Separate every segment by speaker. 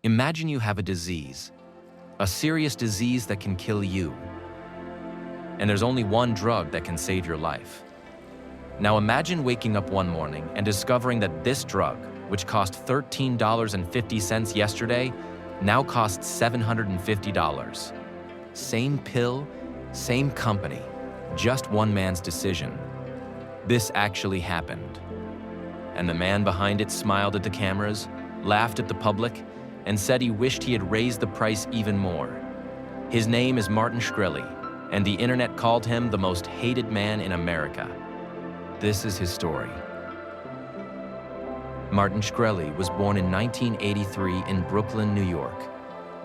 Speaker 1: Imagine you have a disease, a serious disease that can kill you. And there's only one drug that can save your life. Now imagine waking up one morning and discovering that this drug, which cost $13.50 yesterday, now costs $750. Same pill, same company, just one man's decision. This actually happened. And the man behind it smiled at the cameras, laughed at the public, and said he wished he had raised the price even more. His name is Martin Shkreli, and the internet called him the most hated man in America. This is his story. Martin Shkreli was born in 1983 in Brooklyn, New York.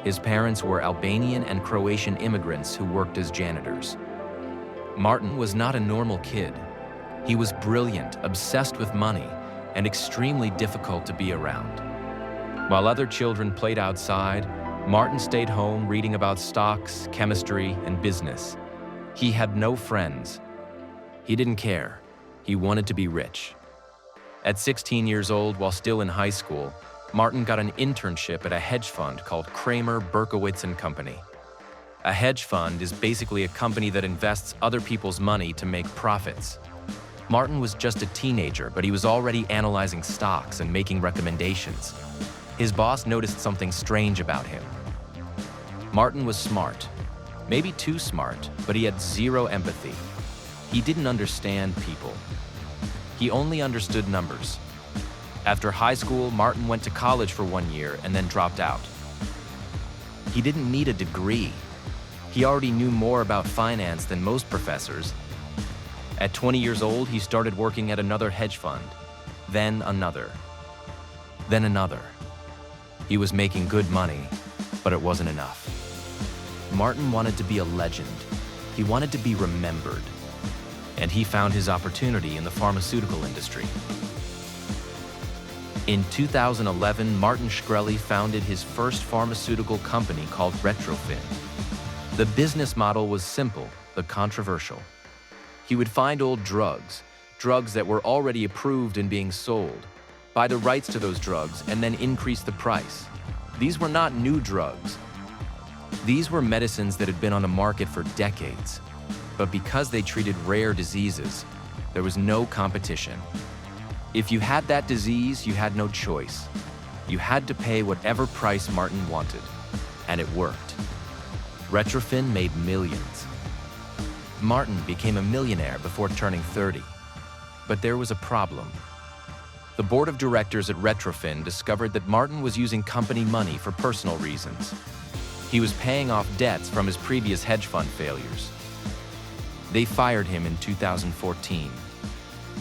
Speaker 1: His parents were Albanian and Croatian immigrants who worked as janitors. Martin was not a normal kid. He was brilliant, obsessed with money, and extremely difficult to be around. While other children played outside, Martin stayed home reading about stocks, chemistry, and business. He had no friends. He didn't care. He wanted to be rich. At 16 years old, while still in high school, Martin got an internship at a hedge fund called Kramer, Berkowitz & Company. A hedge fund is basically a company that invests other people's money to make profits. Martin was just a teenager, but he was already analyzing stocks and making recommendations. His boss noticed something strange about him. Martin was smart, maybe too smart, but he had zero empathy. He didn't understand people. He only understood numbers. After high school, Martin went to college for 1 year and then dropped out. He didn't need a degree. He already knew more about finance than most professors. At 20 years old, he started working at another hedge fund, then another, then another. He was making good money, but it wasn't enough. Martin wanted to be a legend. He wanted to be remembered. And he found his opportunity in the pharmaceutical industry. In 2011, Martin Shkreli founded his first pharmaceutical company called Retrofin. The business model was simple but controversial. He would find old drugs that were already approved and being sold, buy the rights to those drugs, and then increase the price. These were not new drugs. These were medicines that had been on the market for decades. But because they treated rare diseases, there was no competition. If you had that disease, you had no choice. You had to pay whatever price Martin wanted, and it worked. Retrofin made millions. Martin became a millionaire before turning 30. But there was a problem. The board of directors at Retrofin discovered that Martin was using company money for personal reasons. He was paying off debts from his previous hedge fund failures. They fired him in 2014.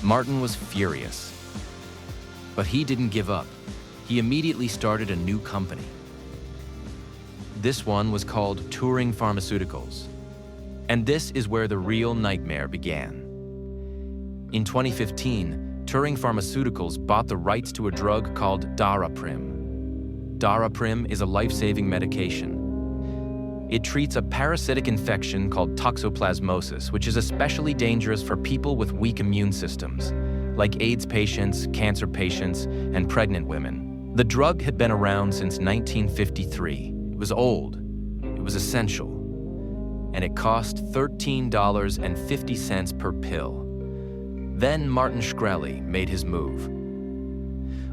Speaker 1: Martin was furious. But he didn't give up. He immediately started a new company. This one was called Touring Pharmaceuticals. And this is where the real nightmare began. In 2015, Touring Pharmaceuticals bought the rights to a drug called Daraprim. Daraprim is a life-saving medication. It treats a parasitic infection called toxoplasmosis, which is especially dangerous for people with weak immune systems, like AIDS patients, cancer patients, and pregnant women. The drug had been around since 1953. It was old, it was essential, and it cost $13.50 per pill. Then Martin Shkreli made his move.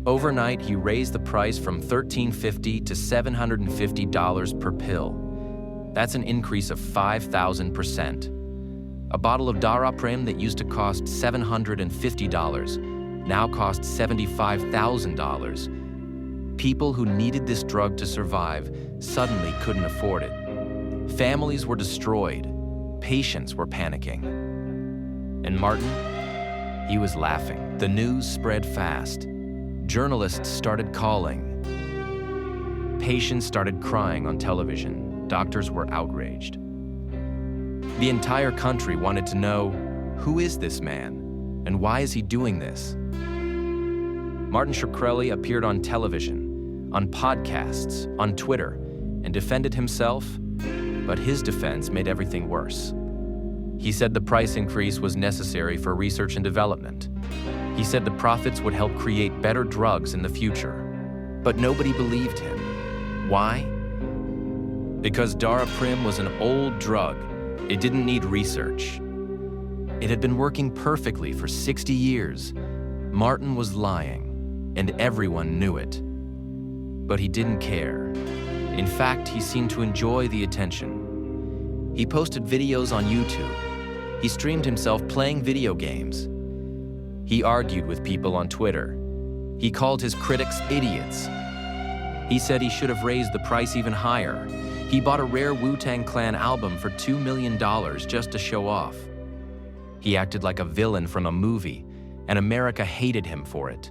Speaker 1: Overnight, he raised the price from $13.50 to $750 per pill. That's an increase of 5,000%. A bottle of Daraprim that used to cost $750 now costs $75,000. People who needed this drug to survive suddenly couldn't afford it. Families were destroyed. Patients were panicking. And Martin, he was laughing. The news spread fast. Journalists started calling. Patients started crying on television. Doctors were outraged. The entire country wanted to know, who is this man, and why is he doing this? Martin Shkreli appeared on television, on podcasts, on Twitter, and defended himself, but his defense made everything worse. He said the price increase was necessary for research and development. He said the profits would help create better drugs in the future, but nobody believed him. Why? Because Daraprim was an old drug. It didn't need research. It had been working perfectly for 60 years. Martin was lying, and everyone knew it. But he didn't care. In fact, he seemed to enjoy the attention. He posted videos on YouTube. He streamed himself playing video games. He argued with people on Twitter. He called his critics idiots. He said he should have raised the price even higher. He bought a rare Wu-Tang Clan album for $2 million just to show off. He acted like a villain from a movie, and America hated him for it.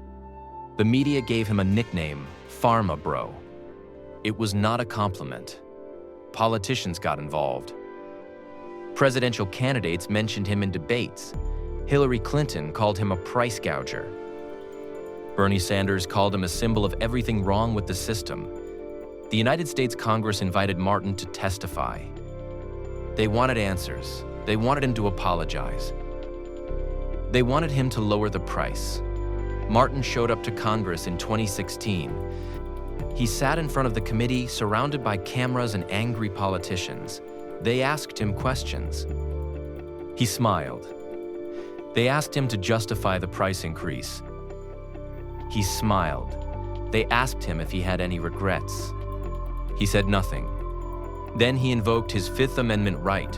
Speaker 1: The media gave him a nickname, Pharma Bro. It was not a compliment. Politicians got involved. Presidential candidates mentioned him in debates. Hillary Clinton called him a price gouger. Bernie Sanders called him a symbol of everything wrong with the system. The United States Congress invited Martin to testify. They wanted answers. They wanted him to apologize. They wanted him to lower the price. Martin showed up to Congress in 2016. He sat in front of the committee surrounded by cameras and angry politicians. They asked him questions. He smiled. They asked him to justify the price increase. He smiled. They asked him if he had any regrets. He said nothing. Then he invoked his Fifth Amendment right,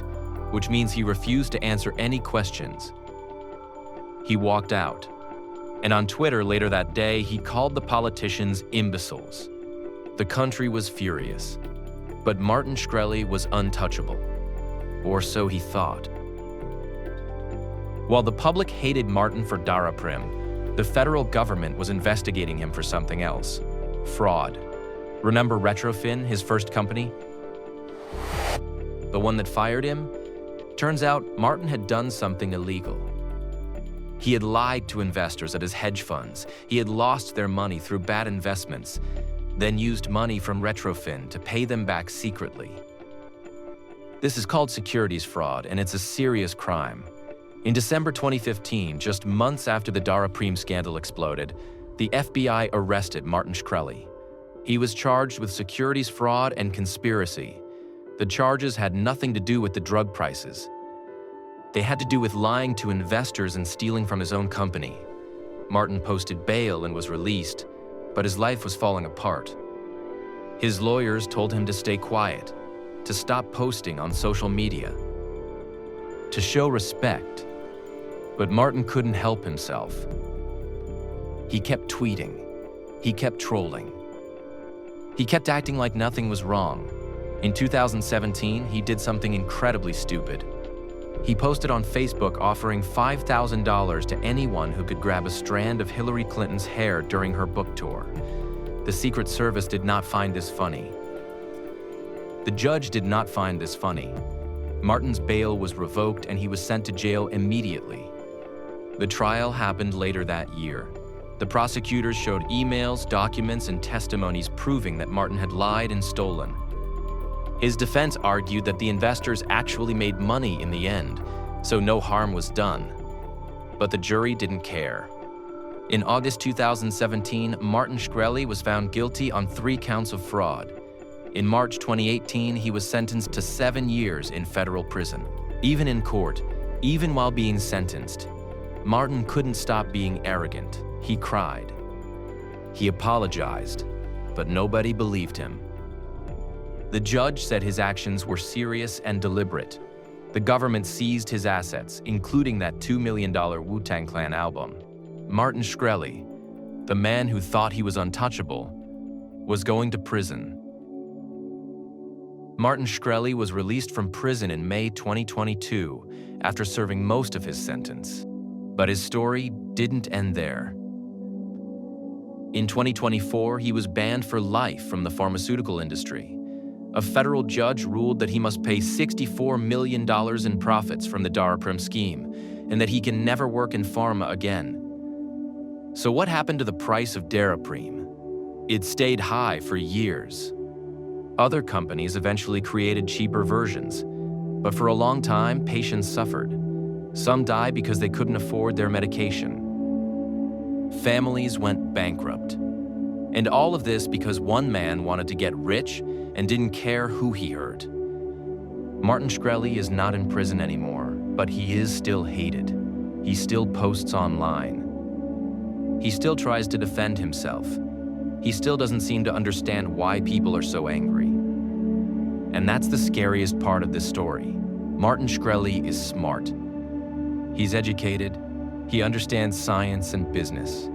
Speaker 1: which means he refused to answer any questions. He walked out. And on Twitter later that day, he called the politicians imbeciles. The country was furious. But Martin Shkreli was untouchable. Or so he thought. While the public hated Martin for Daraprim, the federal government was investigating him for something else: fraud. Remember Retrofin, his first company? The one that fired him? Turns out Martin had done something illegal. He had lied to investors at his hedge funds. He had lost their money through bad investments, then used money from Retrofin to pay them back secretly. This is called securities fraud, and it's a serious crime. In December 2015, just months after the Daraprim scandal exploded, the FBI arrested Martin Shkreli. He was charged with securities fraud and conspiracy. The charges had nothing to do with the drug prices. They had to do with lying to investors and stealing from his own company. Martin posted bail and was released, but his life was falling apart. His lawyers told him to stay quiet, to stop posting on social media, to show respect. But Martin couldn't help himself. He kept tweeting. He kept trolling. He kept acting like nothing was wrong. In 2017, he did something incredibly stupid. He posted on Facebook offering $5,000 to anyone who could grab a strand of Hillary Clinton's hair during her book tour. The Secret Service did not find this funny. The judge did not find this funny. Martin's bail was revoked and he was sent to jail immediately. The trial happened later that year. The prosecutors showed emails, documents, and testimonies proving that Martin had lied and stolen. His defense argued that the investors actually made money in the end, so no harm was done. But the jury didn't care. In August 2017, Martin Shkreli was found guilty on 3 counts of fraud. In March 2018, he was sentenced to 7 years in federal prison. Even in court, even while being sentenced, Martin couldn't stop being arrogant. He cried. He apologized, but nobody believed him. The judge said his actions were serious and deliberate. The government seized his assets, including that $2 million Wu-Tang Clan album. Martin Shkreli, the man who thought he was untouchable, was going to prison. Martin Shkreli was released from prison in May 2022 after serving most of his sentence. But his story didn't end there. In 2024, he was banned for life from the pharmaceutical industry. A federal judge ruled that he must pay $64 million in profits from the Daraprim scheme, and that he can never work in pharma again. So what happened to the price of Daraprim? It stayed high for years. Other companies eventually created cheaper versions, but for a long time, patients suffered. Some died because they couldn't afford their medication. Families went bankrupt. And all of this because one man wanted to get rich and didn't care who he hurt. Martin Shkreli is not in prison anymore, but he is still hated. He still posts online. He still tries to defend himself. He still doesn't seem to understand why people are so angry. And that's the scariest part of this story. Martin Shkreli is smart. He's educated. He understands science and business.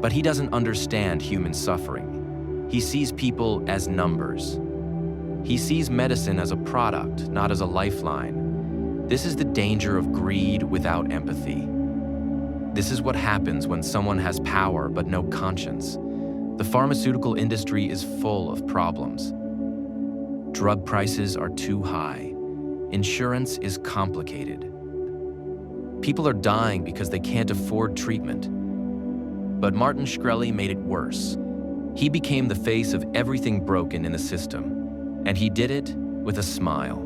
Speaker 1: But he doesn't understand human suffering. He sees people as numbers. He sees medicine as a product, not as a lifeline. This is the danger of greed without empathy. This is what happens when someone has power but no conscience. The pharmaceutical industry is full of problems. Drug prices are too high. Insurance is complicated. People are dying because they can't afford treatment. But Martin Shkreli made it worse. He became the face of everything broken in the system, and he did it with a smile.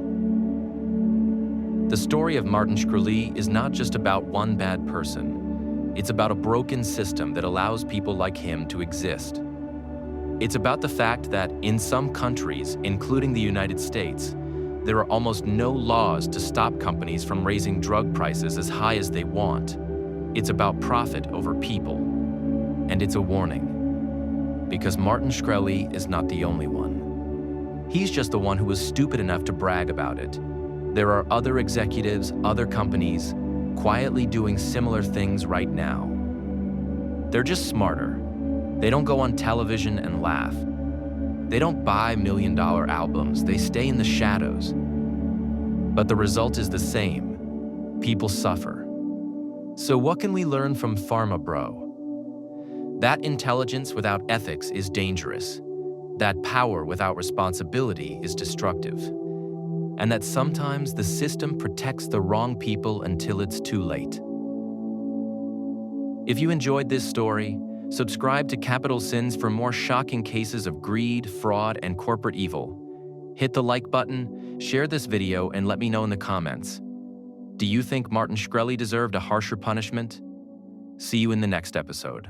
Speaker 1: The story of Martin Shkreli is not just about one bad person. It's about a broken system that allows people like him to exist. It's about the fact that in some countries, including the United States, there are almost no laws to stop companies from raising drug prices as high as they want. It's about profit over people. And it's a warning. Because Martin Shkreli is not the only one. He's just the one who was stupid enough to brag about it. There are other executives, other companies, quietly doing similar things right now. They're just smarter. They don't go on television and laugh. They don't buy million-dollar albums. They stay in the shadows. But the result is the same. People suffer. So what can we learn from Pharma Bro? That intelligence without ethics is dangerous. That power without responsibility is destructive. And that sometimes the system protects the wrong people until it's too late. If you enjoyed this story, subscribe to Capital Sins for more shocking cases of greed, fraud, and corporate evil. Hit the like button, share this video, and let me know in the comments. Do you think Martin Shkreli deserved a harsher punishment? See you in the next episode.